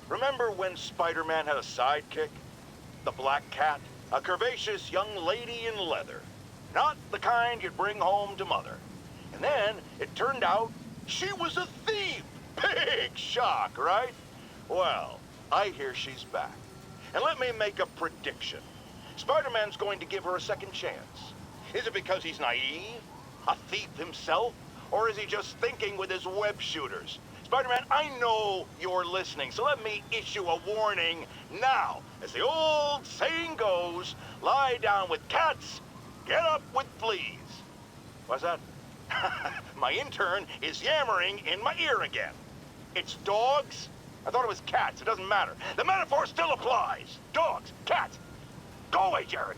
Remember when Spider-Man had a sidekick? The Black Cat? A curvaceous young lady in leather. Not the kind you'd bring home to Mother. And then it turned out she was a thief! Big shock, right? Well, I hear she's back. And let me make a prediction. Spider-Man's going to give her a second chance. Is it because he's naive? A thief himself? Or is he just thinking with his web shooters? Spider-Man, I know you're listening, so let me issue a warning now. As the old saying goes, lie down with cats, get up with fleas. What's that? My intern is yammering in my ear again. It's dogs? I thought it was cats. It doesn't matter. The metaphor still applies. Dogs, cats. Go away, Jared.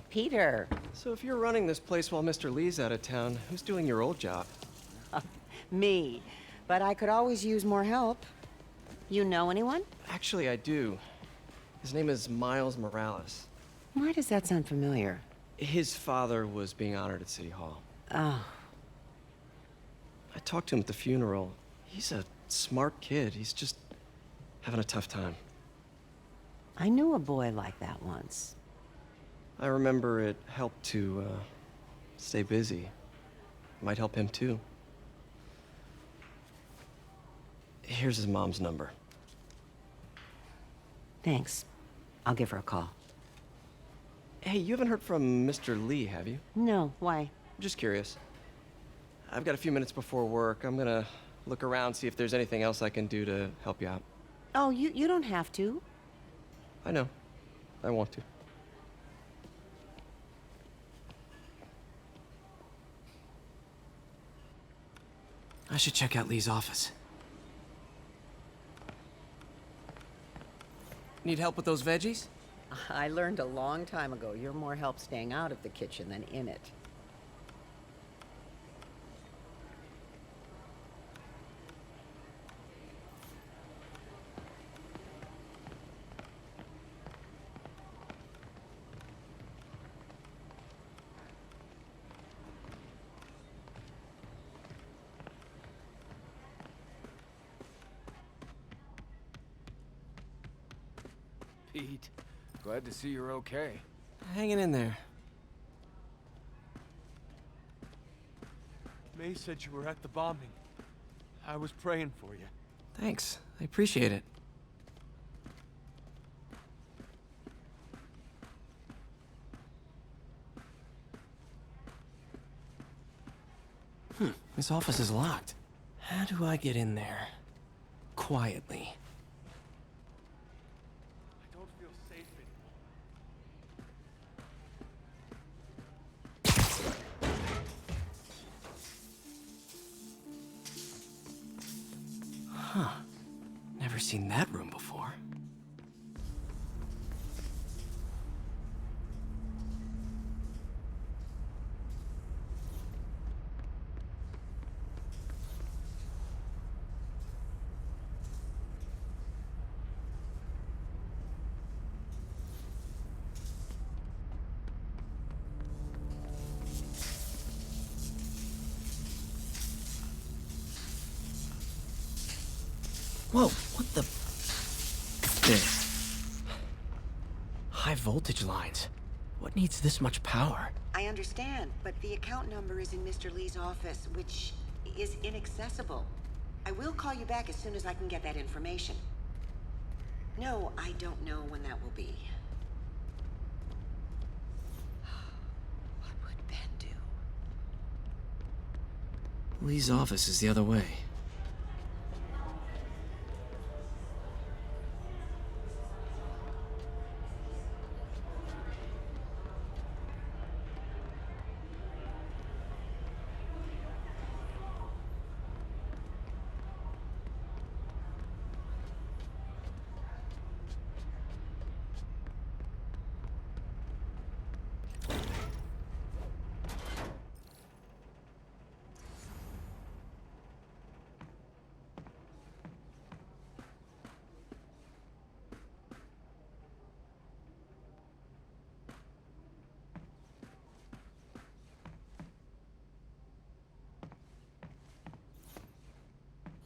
Peter. So if you're running this place while Mr. Lee's out of town, who's doing your old job? Me. But I could always use more help. You know anyone? Actually, I do. His name is Miles Morales. Why does that sound familiar? His father was being honored at City Hall. Oh. I talked to him at the funeral. He's a smart kid. He's just having a tough time. I knew a boy like that once. I remember it helped to, stay busy. Might help him, too. Here's his mom's number. Thanks. I'll give her a call. Hey, you haven't heard from Mr. Lee, have you? No, why? Just curious. I've got a few minutes before work. I'm gonna look around, see if there's anything else I can do to help you out. Oh, you don't have to. I know. I want to. I should check out Lee's office. Need help with those veggies? I learned a long time ago you're more help staying out of the kitchen than in it. Pete, glad to see you're okay. Hanging in there. May said you were at the bombing. I was praying for you. Thanks. I appreciate it. This office is locked. How do I get in there? Quietly. I don't feel safe anymore. Huh. Never seen that room before. Whoa, what the... This. High voltage lines. What needs this much power? I understand, but the account number is in Mr. Lee's office, which is inaccessible. I will call you back as soon as I can get that information. No, I don't know when that will be. What would Ben do? Lee's office is the other way.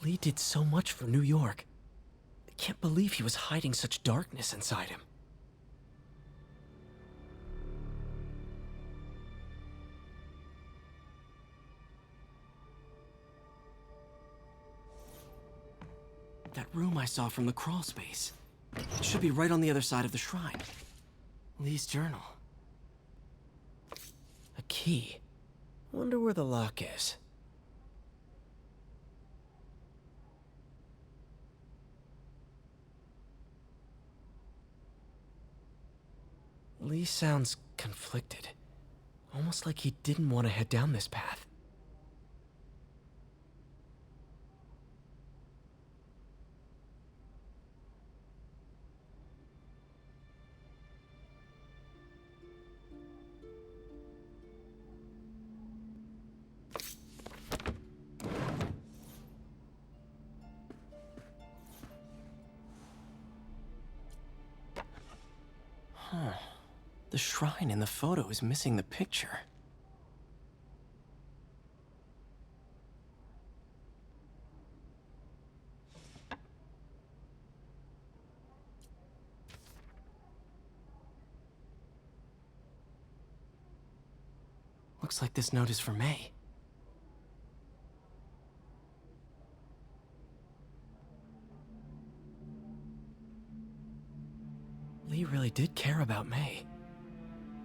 Lee did so much for New York. I can't believe he was hiding such darkness inside him. That room I saw from the crawl space. It should be right on the other side of the shrine. Lee's journal. A key. Wonder where the lock is. Lee sounds conflicted. Almost like he didn't want to head down this path. The shrine in the photo is missing the picture. Looks like this note is for May. Lee really did care about May.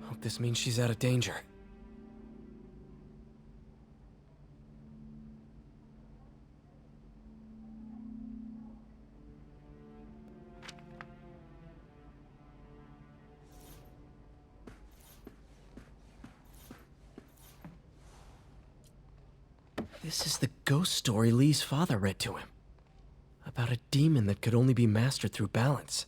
Hope this means she's out of danger. This is the ghost story Lee's father read to him. About a demon that could only be mastered through balance.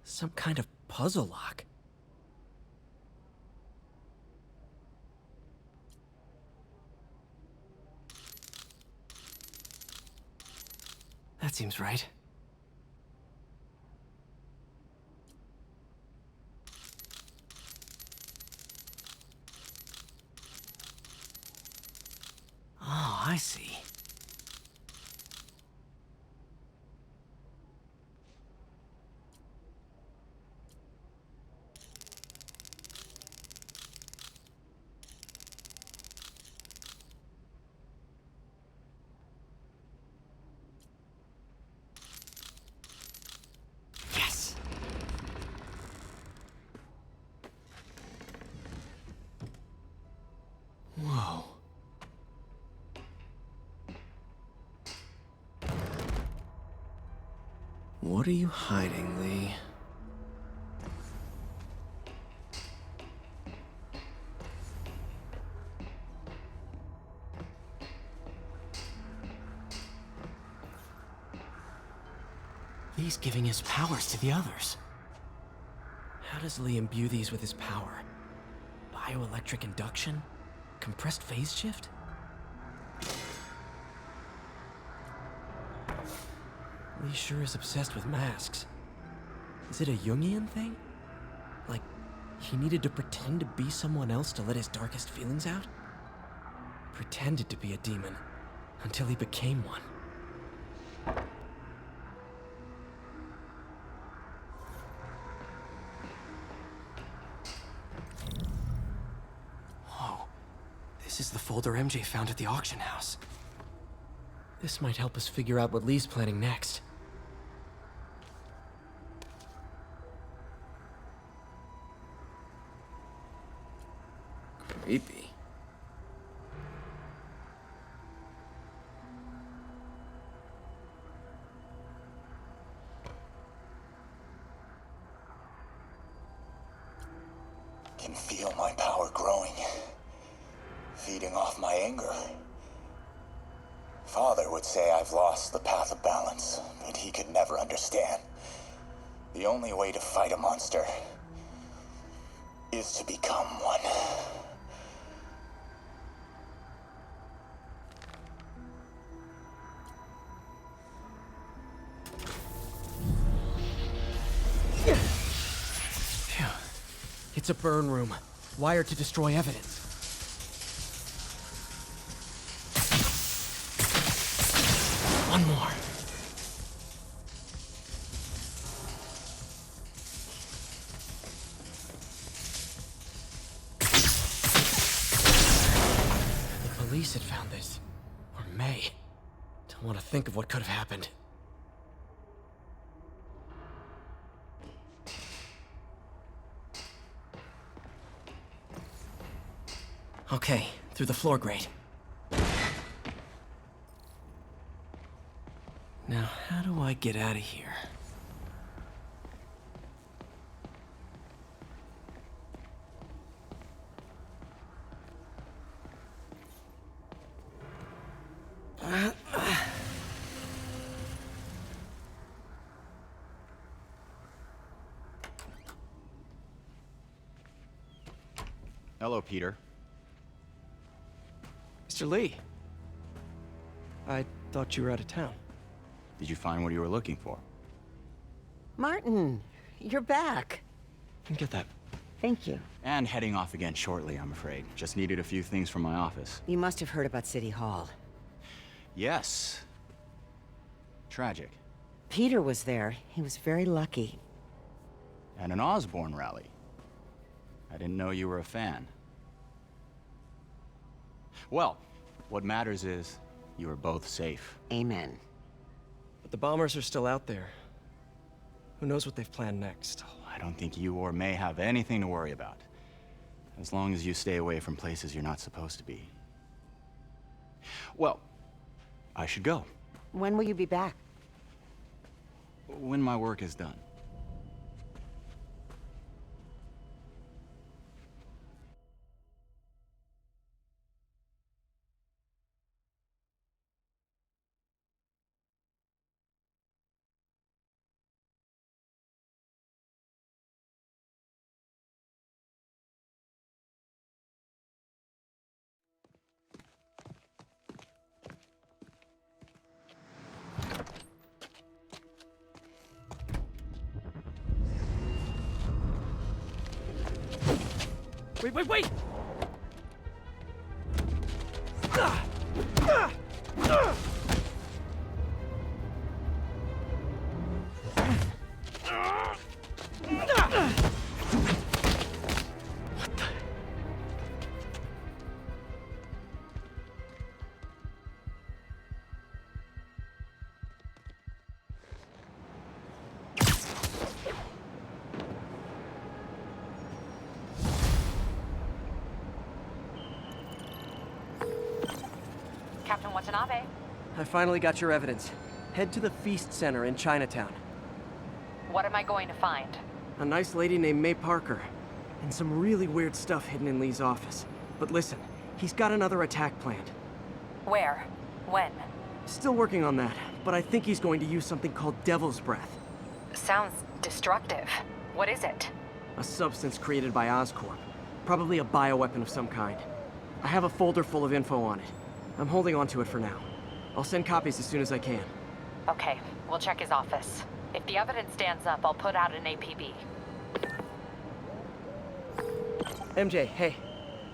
Some kind of puzzle lock. That seems right. Oh, I see. Yes! Whoa. What are you hiding, Lee? Lee's giving his powers to the others. How does Lee imbue these with his power? Bioelectric induction? Compressed phase shift? Lee sure is obsessed with masks. Is it a Jungian thing? Like, he needed to pretend to be someone else to let his darkest feelings out? Pretended to be a demon, until he became one. Whoa. This is the folder MJ found at the auction house. This might help us figure out what Lee's planning next. Creepy. can feel my power growing, feeding off my anger. Father would say I've lost the path of balance, but he could never understand. The only way to fight a monster is to become one. Phew. It's a burn room, wired to destroy evidence. One more. The police had found this. Or may. Don't want to think of what could have happened. Okay, through the floor grate. Now, how do I get out of here? Hello, Peter. Mr. Lee. I thought you were out of town. Did you find what you were looking for? Martin, you're back. Can get that. Thank you. And heading off again shortly, I'm afraid. Just needed a few things from my office. You must have heard about City Hall. Yes. Tragic. Peter was there. He was very lucky. At an Osborne rally. I didn't know you were a fan. Well, what matters is you are both safe. Amen. But the bombers are still out there. Who knows what they've planned next? I don't think you or May have anything to worry about. As long as you stay away from places you're not supposed to be. Well, I should go. When will you be back? When my work is done. Wait! Captain Watanabe. I finally got your evidence. Head to the Feast Center in Chinatown. What am I going to find? A nice lady named May Parker. And some really weird stuff hidden in Lee's office. But listen, he's got another attack planned. Where? When? Still working on that, but I think he's going to use something called Devil's Breath. Sounds destructive. What is it? A substance created by Oscorp. Probably a bioweapon of some kind. I have a folder full of info on it. I'm holding on to it for now. I'll send copies as soon as I can. Okay, we'll check his office. If the evidence stands up, I'll put out an APB. MJ, hey.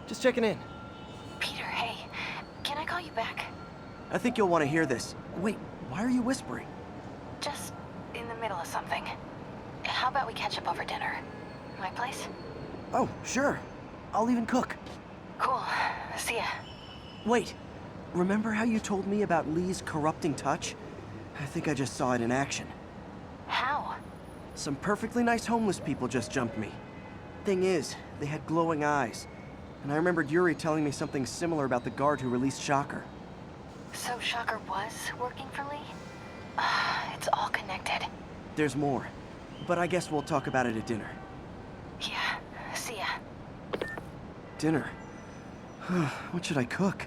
Just checking in. Peter, hey. Can I call you back? I think you'll want to hear this. Wait, why are you whispering? Just in the middle of something. How about we catch up over dinner? My place? Oh, sure. I'll even cook. Cool. See ya. Wait. Remember how you told me about Lee's corrupting touch? I think I just saw it in action. How? Some perfectly nice homeless people just jumped me. Thing is, they had glowing eyes. And I remembered Yuri telling me something similar about the guard who released Shocker. So Shocker was working for Lee? It's all connected. There's more. But I guess we'll talk about it at dinner. Yeah. See ya. dinner. What should I cook?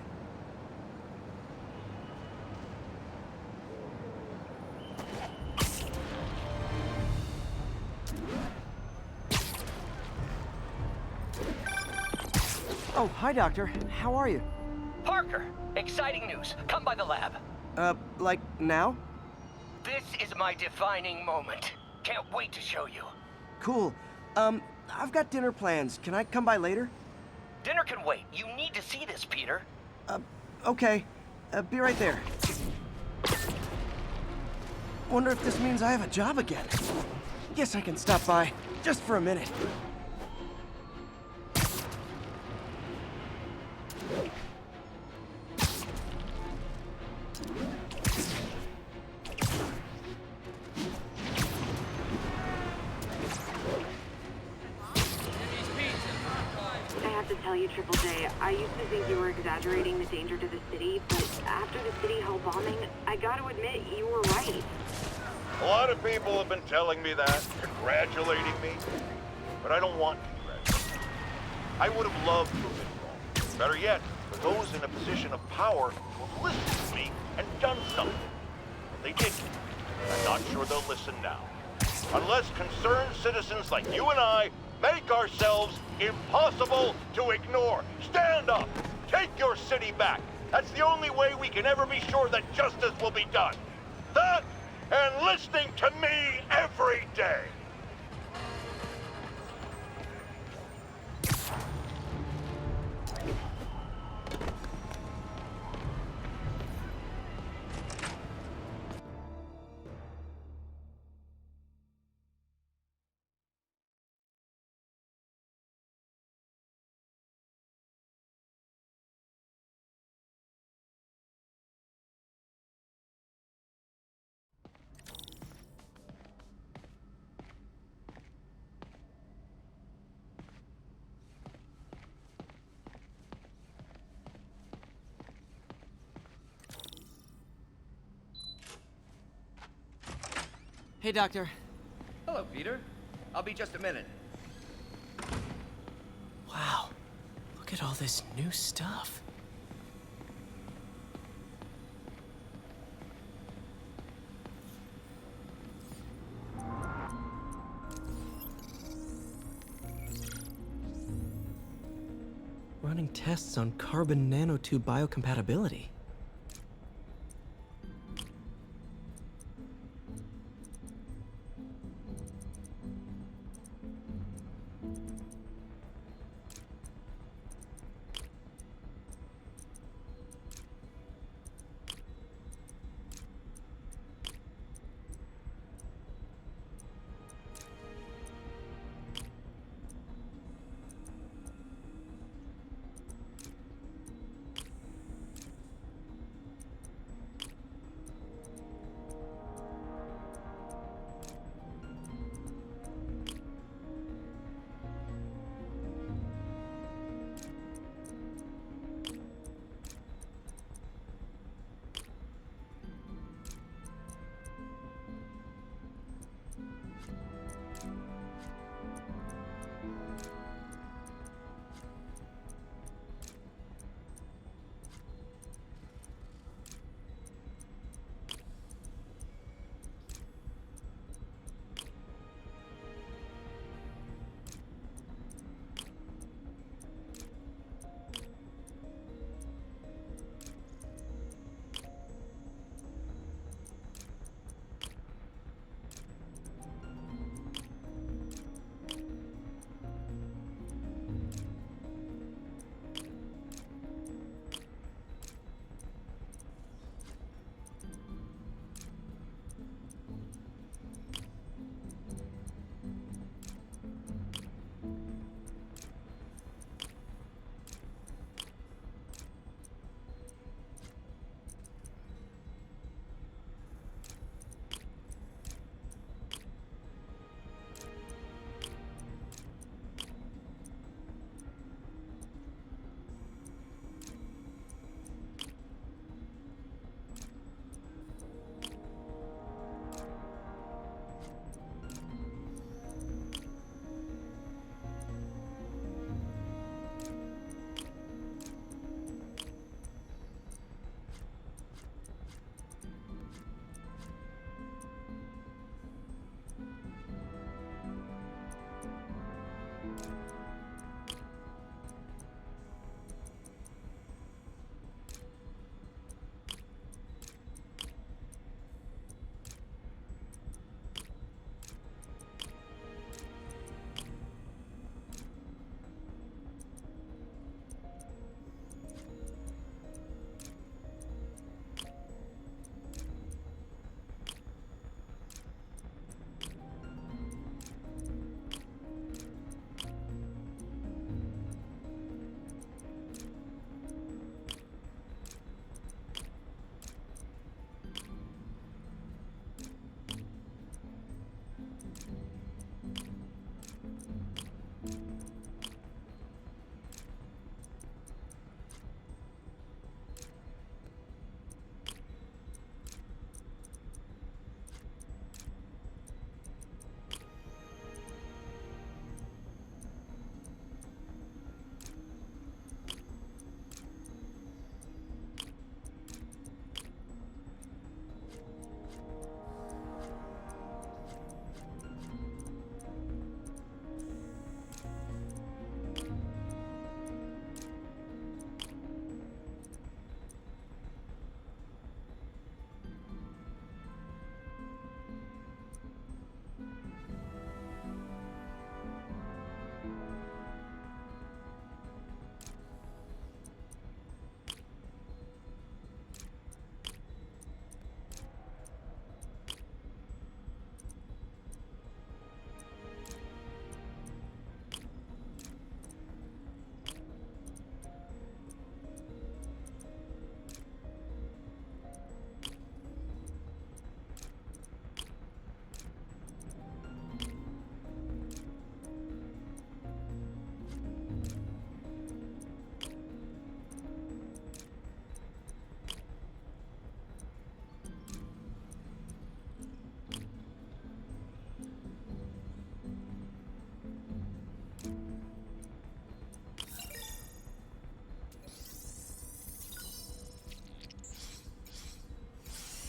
Oh, hi, Doctor. How are you? Parker, exciting news. Come by the lab. Like now? This is my defining moment. Can't wait to show you. Cool. I've got dinner plans. Can I come by later? Dinner can wait. You need to see this, Peter. Okay. Be right there. Wonder if this means I have a job again. Guess I can stop by, just for a minute. I have to tell you, Triple J, I used to think you were exaggerating the danger to the city, but after the City Hall bombing, I gotta admit, you were right. A lot of people have been telling me that, congratulating me, but I don't want congratulations. I would have loved to have been wrong. Better yet, for those in a position of power who have listened to me and done something. But they didn't. I'm not sure they'll listen now. Unless concerned citizens like you and I make ourselves impossible to ignore. Stand up! Take your city back! That's the only way we can ever be sure that justice will be done. That and listening to me every day! Hey, Doctor. Hello, Peter. I'll be just a minute. Wow. Look at all this new stuff. Running tests on carbon nanotube biocompatibility.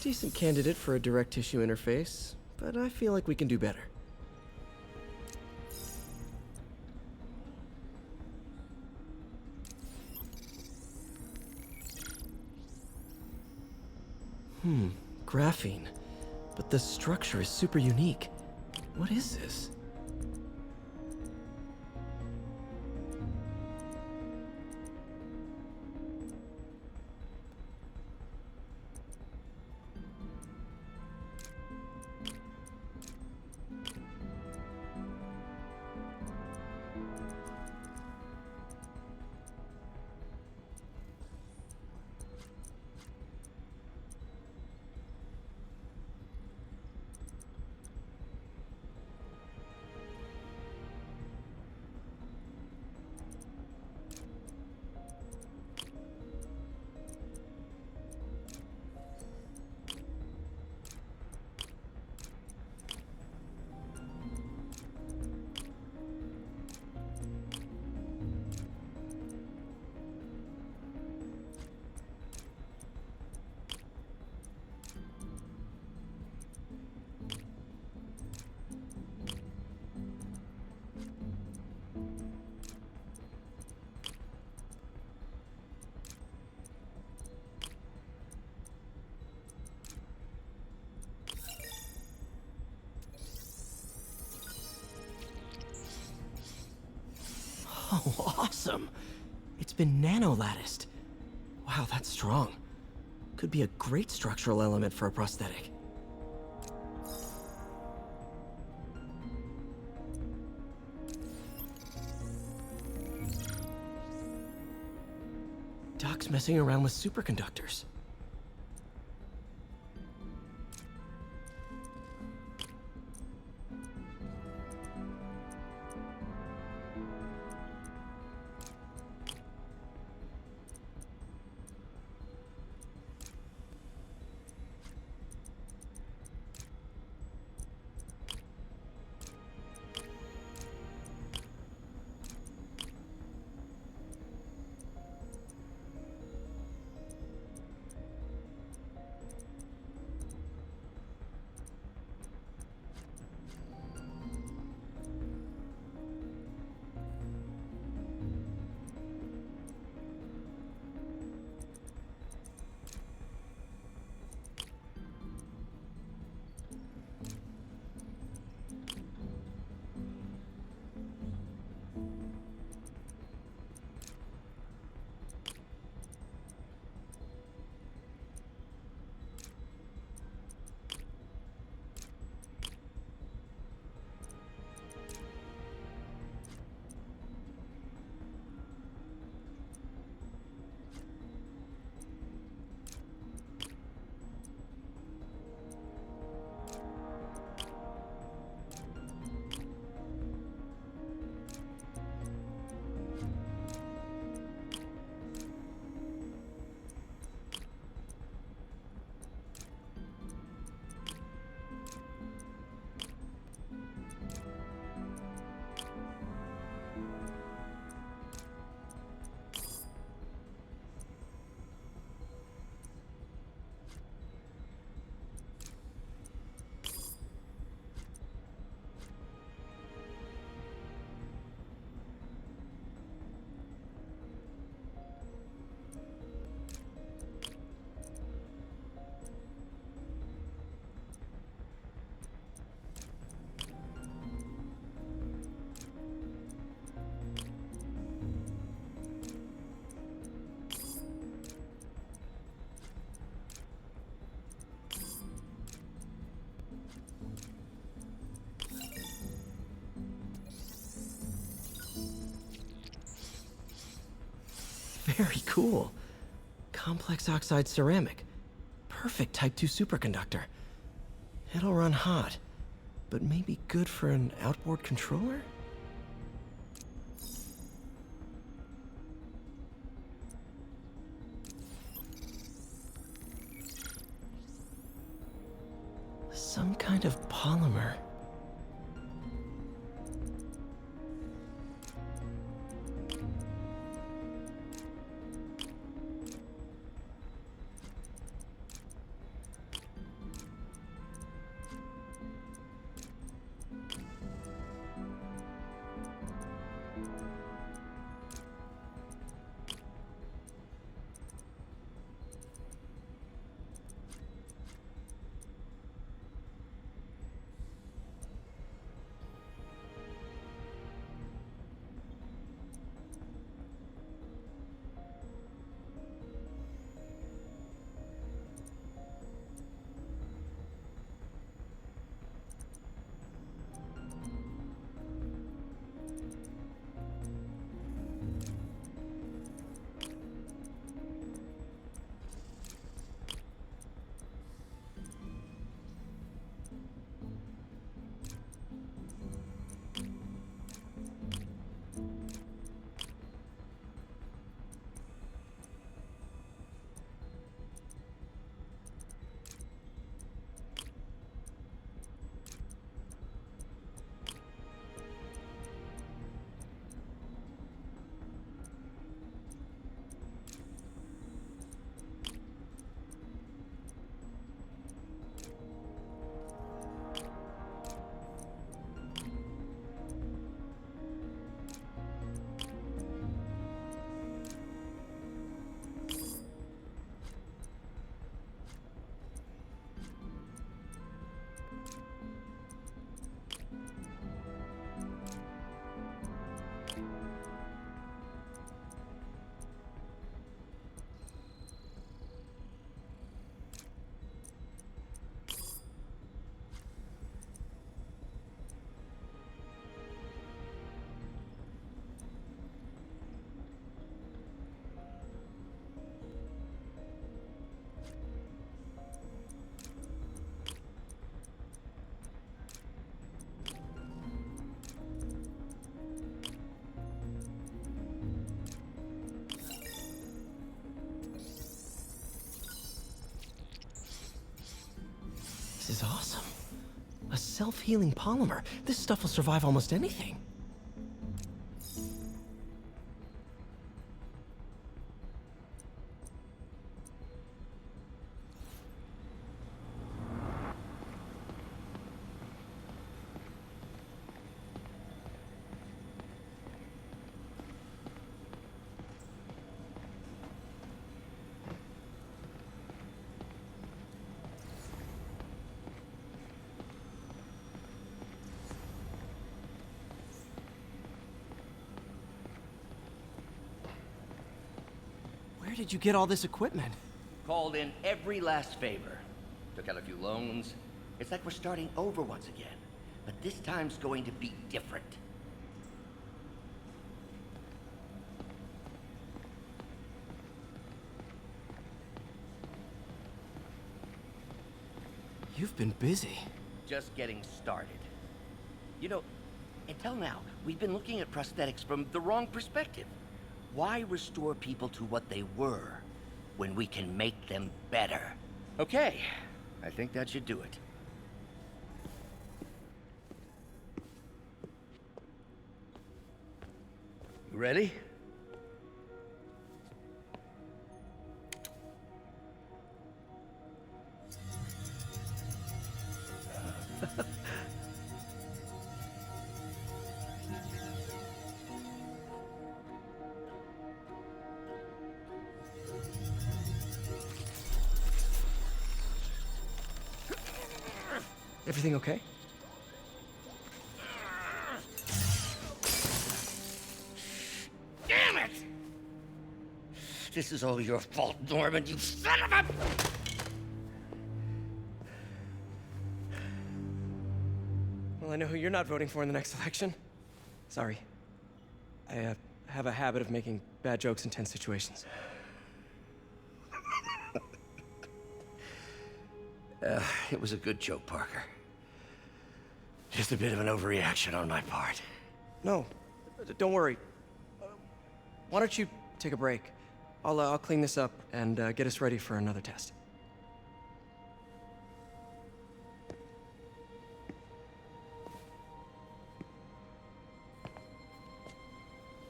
Decent candidate for a direct tissue interface, but I feel like we can do better. Graphene. But the structure is super unique. What is this? Oh, awesome! It's been nano-latticed. Wow, that's strong. Could be a great structural element for a prosthetic. Doc's messing around with superconductors. Very cool. Complex oxide ceramic. Perfect Type 2 superconductor. It'll run hot, but maybe good for an outboard controller? Some kind of polymer. is awesome. A self-healing polymer. This stuff will survive almost anything. Where did you get all this equipment? Called in every last favor. Took out a few loans. It's like we're starting over once again. But this time's going to be different. You've been busy. Just getting started. You know, until now, we've been looking at prosthetics from the wrong perspective. Why restore people to what they were when we can make them better? Okay, I think that should do it. You ready? Everything okay? Damn it! This is all your fault, Norman, you son of a... Well, I know who you're not voting for in the next election. Sorry. I have a habit of making bad jokes in tense situations. It was a good joke, Parker. Just a bit of an overreaction on my part. No, don't worry. Why don't you take a break? I'll clean this up and get us ready for another test.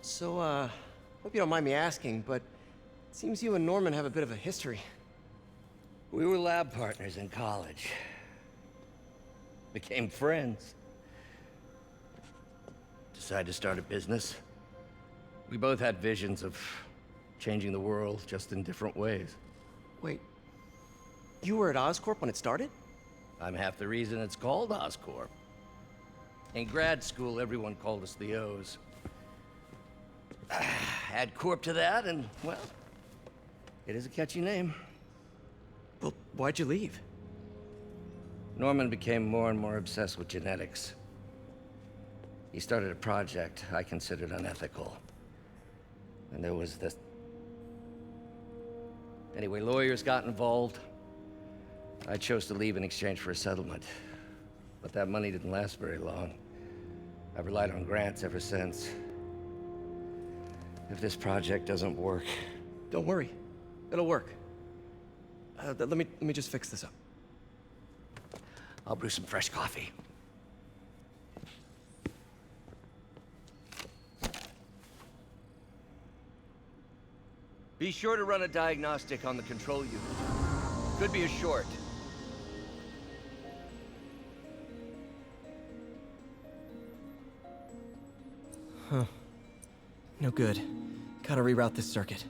So, hope you don't mind me asking, but it seems you and Norman have a bit of a history. We were lab partners in college. Became friends. Decided to start a business. We both had visions of changing the world, just in different ways. Wait, you were at Oscorp when it started? I'm half the reason it's called Oscorp. In grad school, everyone called us the O's. Add Corp to that, and, well, it is a catchy name. Well, why'd you leave? Norman became more and more obsessed with genetics. He started a project I considered unethical. And there was this... Anyway, lawyers got involved. I chose to leave in exchange for a settlement. But that money didn't last very long. I've relied on grants ever since. If this project doesn't work... Don't worry. It'll work. Let me just fix this up. I'll brew some fresh coffee. Be sure to run a diagnostic on the control unit. Could be a short. Huh. No good. Gotta reroute this circuit.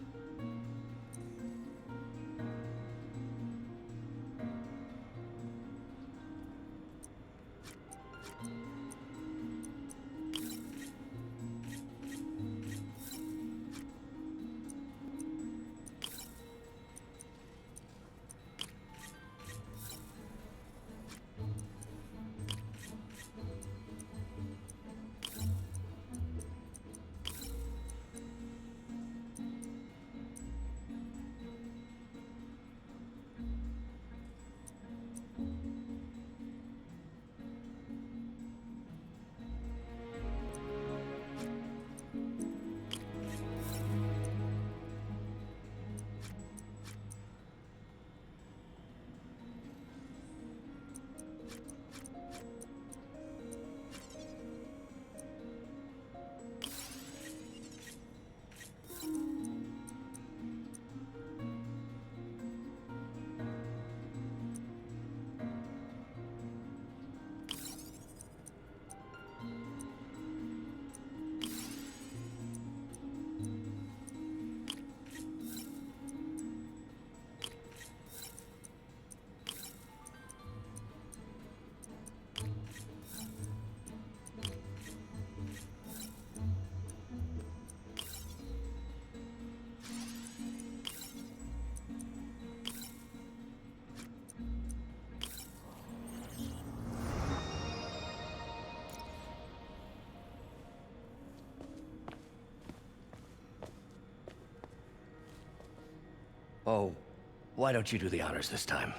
Oh, why don't you do the honors this time?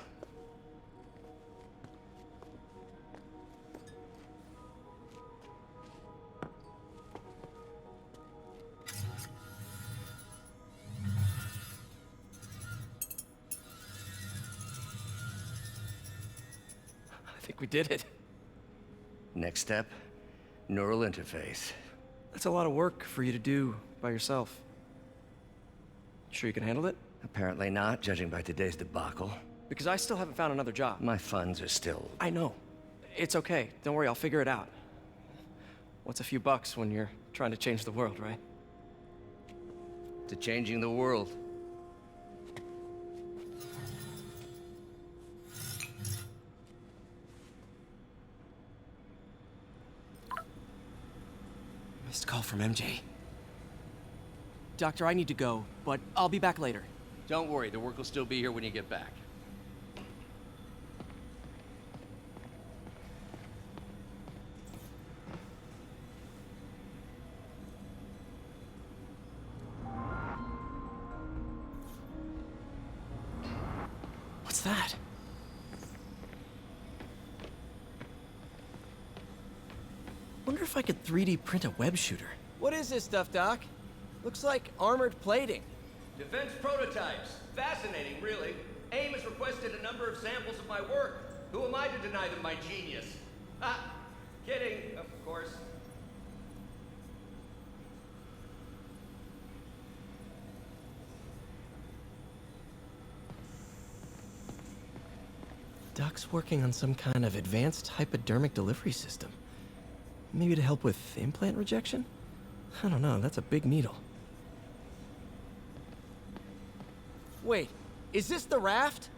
I think we did it. Next step, neural interface. That's a lot of work for you to do by yourself. Sure you can handle it? Apparently not, judging by today's debacle. Because I still haven't found another job. My funds are still... I know. It's okay. Don't worry, I'll figure it out. What's a few bucks when you're trying to change the world, right? To changing the world. Missed call from MJ. Doctor, I need to go, but I'll be back later. Don't worry, the work will still be here when you get back. What's that? Wonder if I could 3D print a web shooter. What is this stuff, Doc? Looks like armored plating. Defense prototypes. Fascinating, really. AIM has requested a number of samples of my work. Who am I to deny them my genius? Ah, kidding, of course. Doc's working on some kind of advanced hypodermic delivery system. Maybe to help with implant rejection? I don't know, that's a big needle. Wait, is this the raft?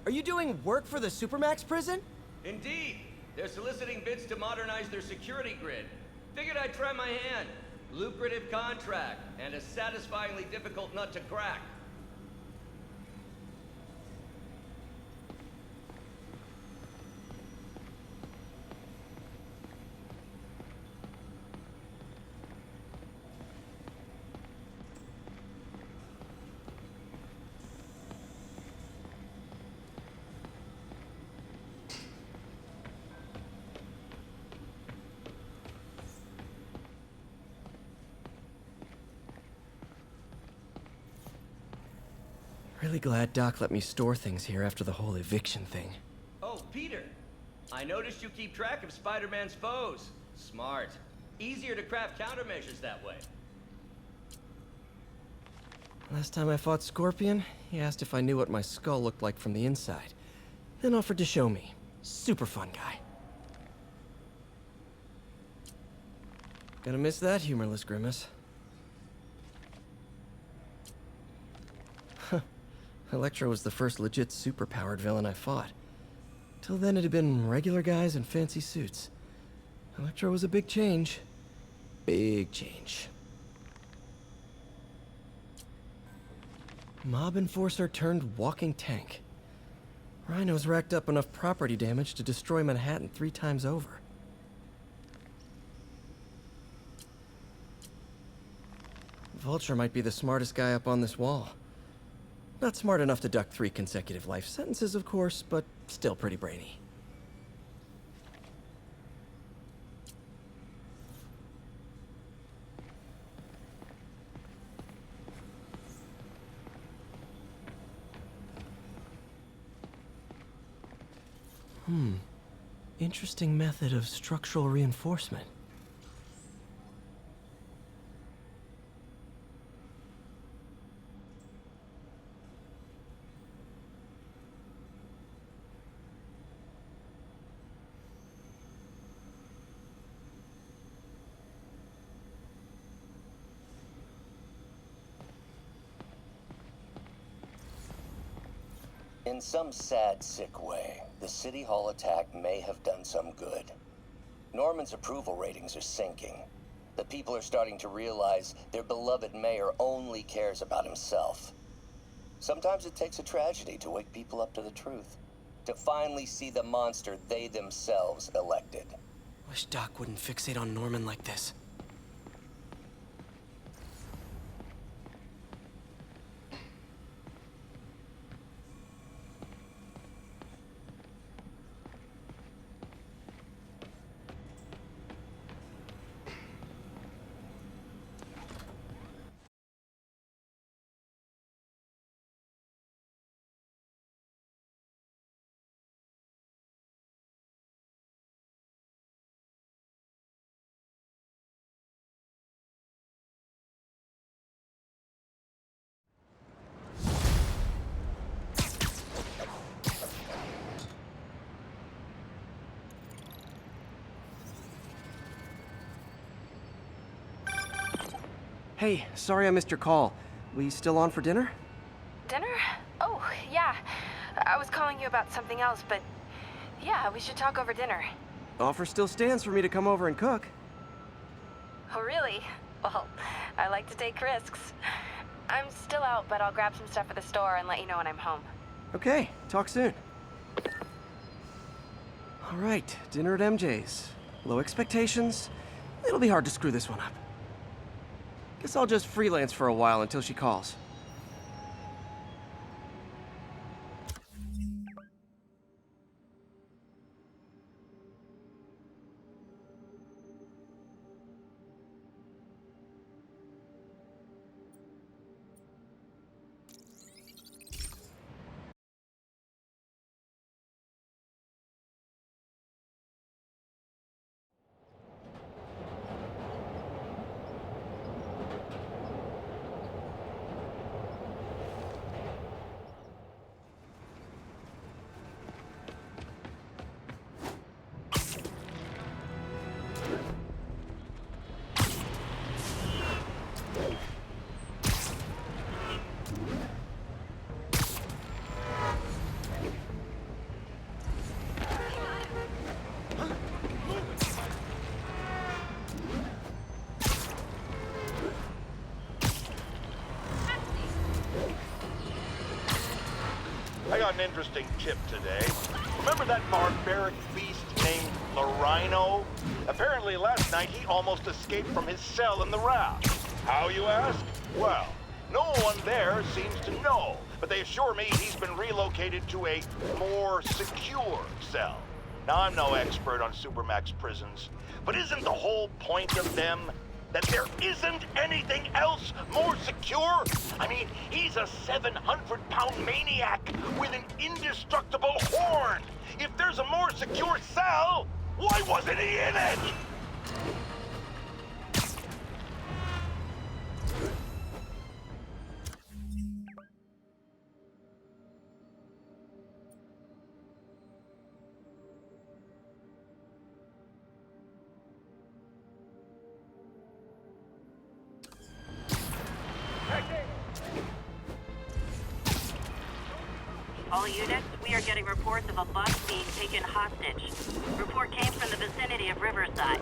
Are you doing work for the Supermax prison? Indeed. They're soliciting bids to modernize their security grid. Figured I'd try my hand. Lucrative contract, and a satisfyingly difficult nut to crack. Really glad Doc let me store things here after the whole eviction thing. Oh, Peter. I noticed you keep track of Spider-Man's foes. Smart. Easier to craft countermeasures that way. Last time I fought Scorpion, he asked if I knew what my skull looked like from the inside. Then offered to show me. Super fun guy. Gonna miss that humorless grimace. Electro was the first legit superpowered villain I fought. Till then it had been regular guys in fancy suits. Electro was a big change. Big change. Mob enforcer turned walking tank. Rhino's racked up enough property damage to destroy Manhattan 3 times over. Vulture might be the smartest guy up on this wall. Not smart enough to duck 3 consecutive life sentences, of course, but still pretty brainy. Interesting method of structural reinforcement. In some sad, sick way, the City Hall attack may have done some good. Norman's approval ratings are sinking. The people are starting to realize their beloved mayor only cares about himself. Sometimes it takes a tragedy to wake people up to the truth. To finally see the monster they themselves elected. Wish Doc wouldn't fixate on Norman like this. Hey, sorry I missed your call. We still on for dinner? Dinner? Oh, yeah. I was calling you about something else, but yeah, we should talk over dinner. Offer still stands for me to come over and cook. Oh, really? Well, I like to take risks. I'm still out, but I'll grab some stuff at the store and let you know when I'm home. Okay, talk soon. All right, dinner at MJ's. Low expectations. It'll be hard to screw this one up. Guess I'll just freelance for a while until she calls. I got an interesting tip today. Remember that barbaric beast named Lorino? Apparently last night he almost escaped from his cell in the raft. How, you ask? Well, no one there seems to know, but they assure me he's been relocated to a more secure cell. Now, I'm no expert on Supermax prisons, but isn't the whole point of them that there isn't anything else more secure? I mean, he's a 700-pound maniac with an indestructible horn. If there's a more secure cell, why wasn't he in it? All units, we are getting reports of a bus being taken hostage. Report came from the vicinity of Riverside.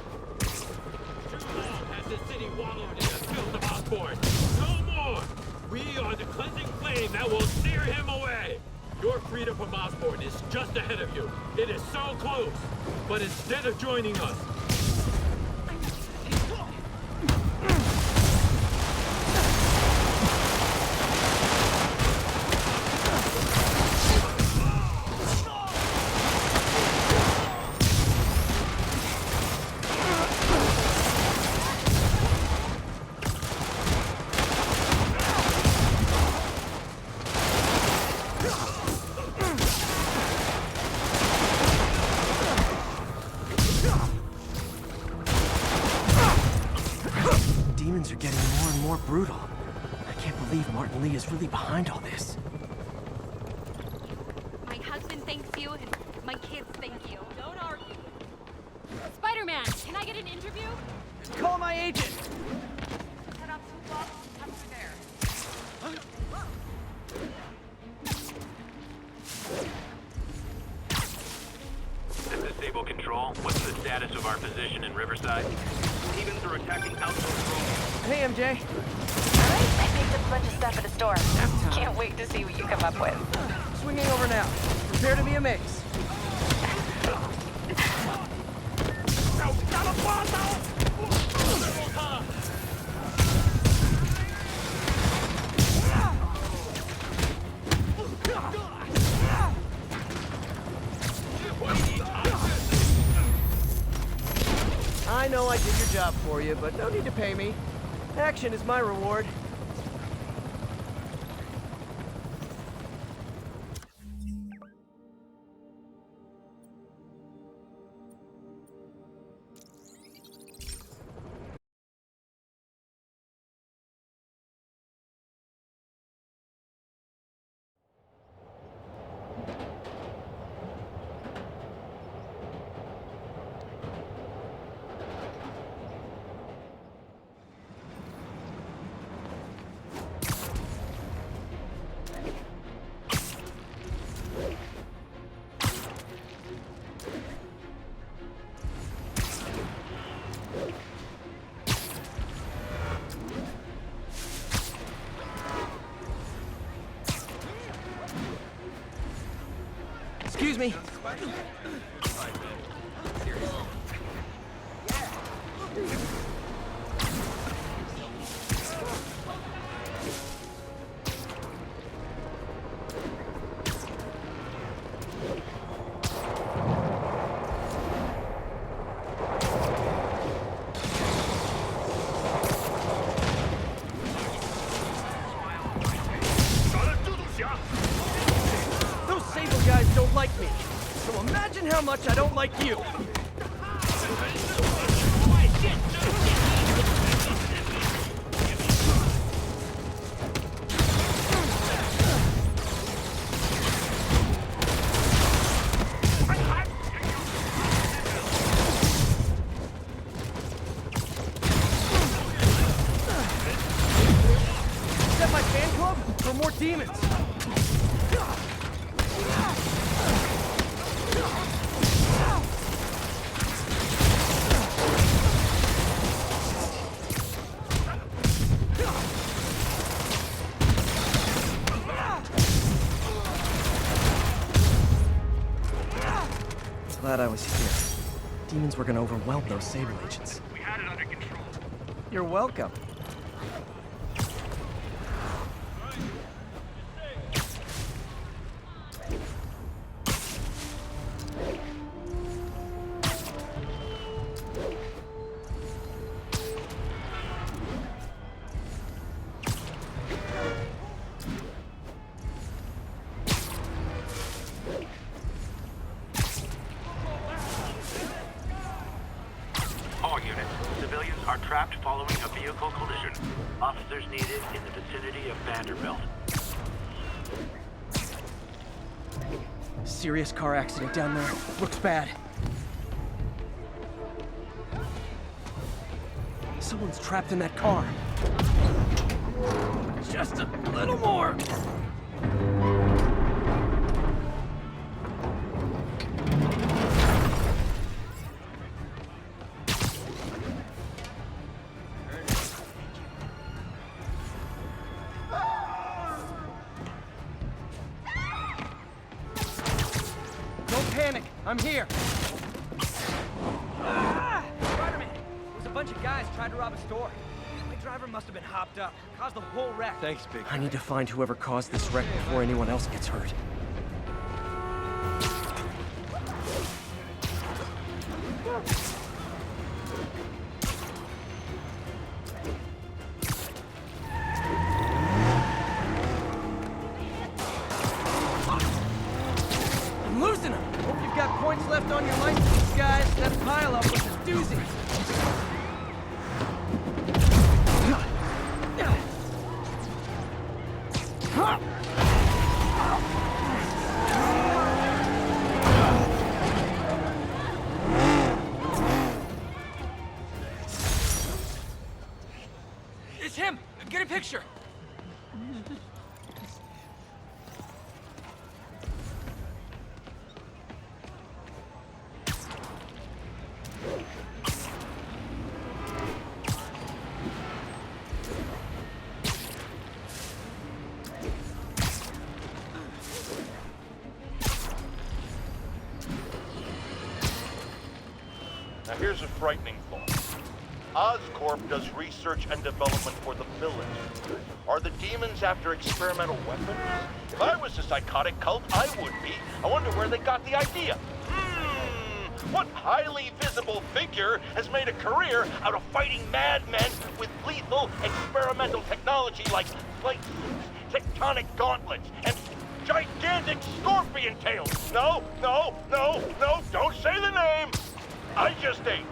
Too long has the city wallowed in the filth of Osborn. No more! We are the cleansing flame that will steer him away. Your freedom from Osborn is just ahead of you. It is so close. But instead of joining us, Demons are getting more and more brutal. I can't believe Martin Lee is really behind all this. My husband thanks you, and my kids thank you. Don't argue. Spider-Man, can I get an interview? Call my agent! Head up 2 blocks, up through there. This is Sable Control. What's the status of our position in Riverside? Demons are attacking outpost Romeo. Hey, MJ. I picked up a bunch of stuff at the store. Can't wait to see what you come up with. Swinging over now. Prepare to be amazed. I know I did your job for you, but no need to pay me. Action is my reward. Excuse me? Those Sable guys don't like me. So imagine how much I don't like you. Is that my fan club? For more demons. Glad I was here. Demons were gonna overwhelm those Sable agents. We had it under control. You're welcome. All units, civilians are trapped following a vehicle collision. Officers needed in the vicinity of Vanderbilt. Serious car accident down there. Looks bad. Someone's trapped in that car. Just a little more. Don't panic. I'm here. Spider-Man! There's a bunch of guys trying to rob a store. My driver must have been hopped up. Caused the whole wreck. Thanks, big guy. I need to find whoever caused this wreck before anyone else gets hurt. I'm losing them. Hope you've got points left on your license, guys. That pile-up was a doozy. It's him! Get a picture! Now here's a frightening thought. Oscorp does research and development for the villains. Are the demons after experimental weapons? If I was a psychotic cult, I would be. I wonder where they got the idea. What highly visible figure has made a career out of fighting madmen with lethal experimental technology like plate suits, tectonic gauntlets, and gigantic scorpion tails? No, no, no, no, don't say the name! I just ate.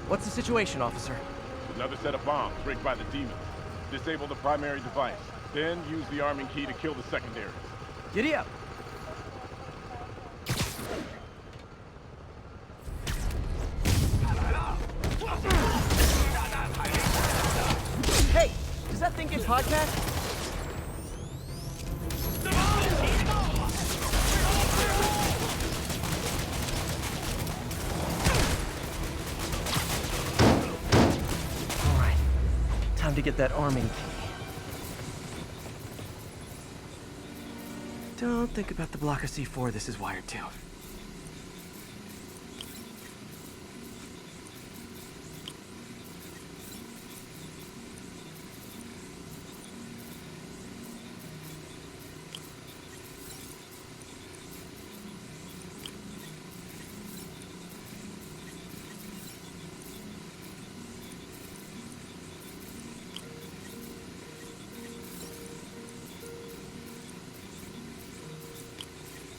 What's the situation, officer? Another set of bombs rigged by the demons. Disable the primary device, then use the arming key to kill the secondaries. Giddy up! that thing get podcast? Alright. Time to get that arming key. Don't think about the block of C4 this is wired to.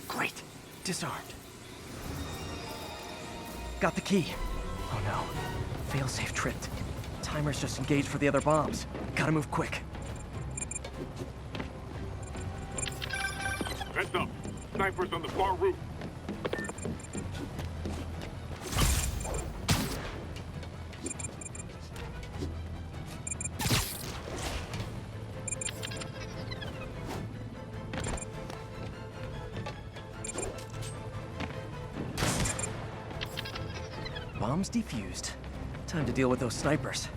Great. Disarmed. Got the key. Oh no. Failsafe tripped. Timer's just engaged for the other bombs. Gotta move quick. Heads up. Snipers on the far roof. Bombs defused. Time to deal with those snipers.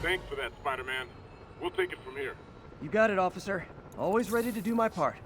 Thanks for that, Spider-Man. We'll take it from here. You got it, officer. Always ready to do my part.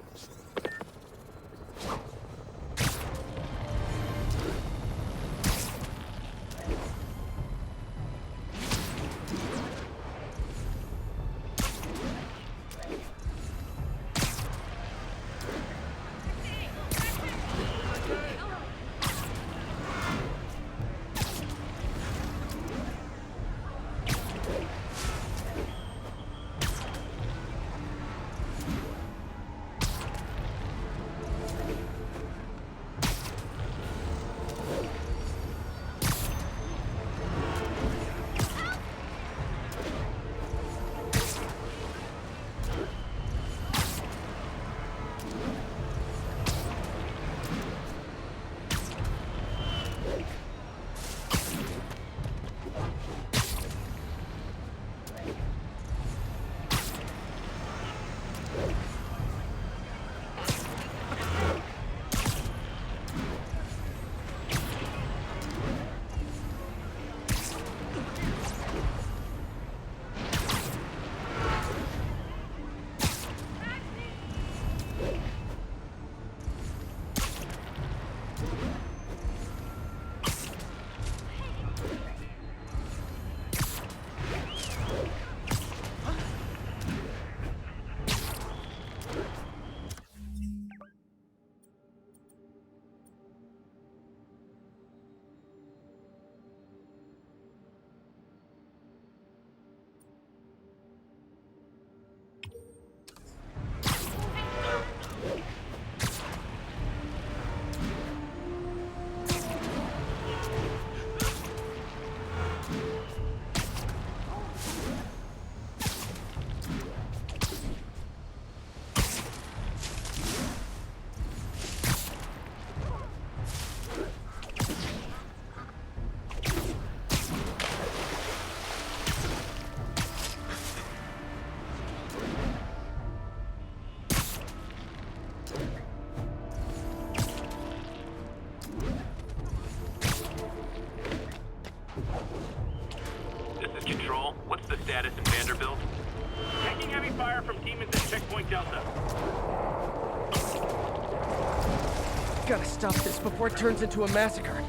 Control, what's the status in Vanderbilt? Taking heavy fire from demons at Checkpoint Delta. Gotta stop this before it turns into a massacre.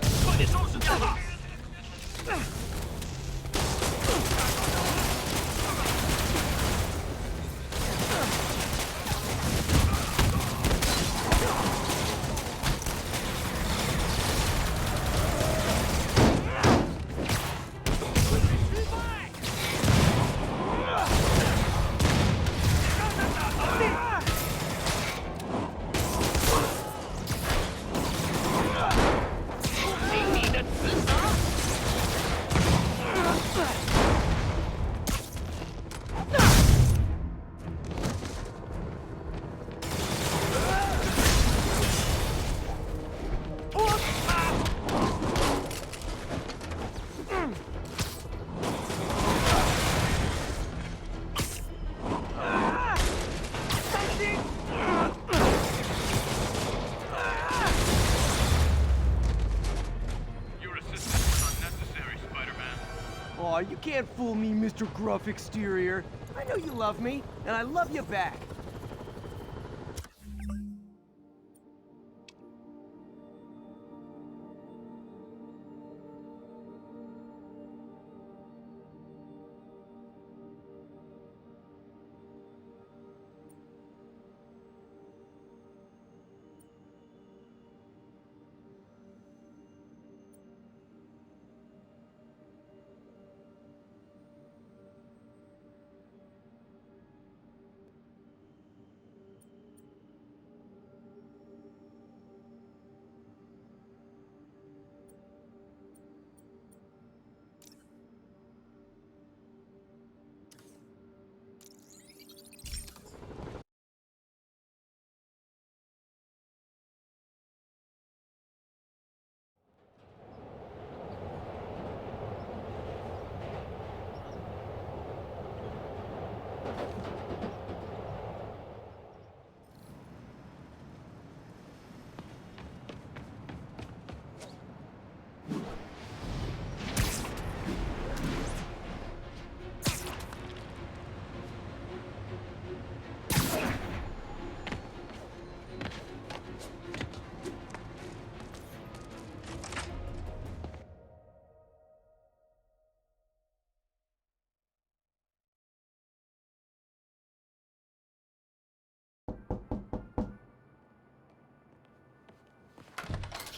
Aw, you can't fool me, Mr. Gruff Exterior. I know you love me, and I love you back.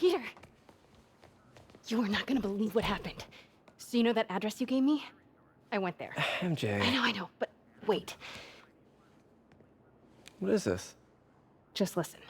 Peter! You are not gonna believe what happened. So you know that address you gave me? I went there. MJ. I know, but wait. What is this? Just listen.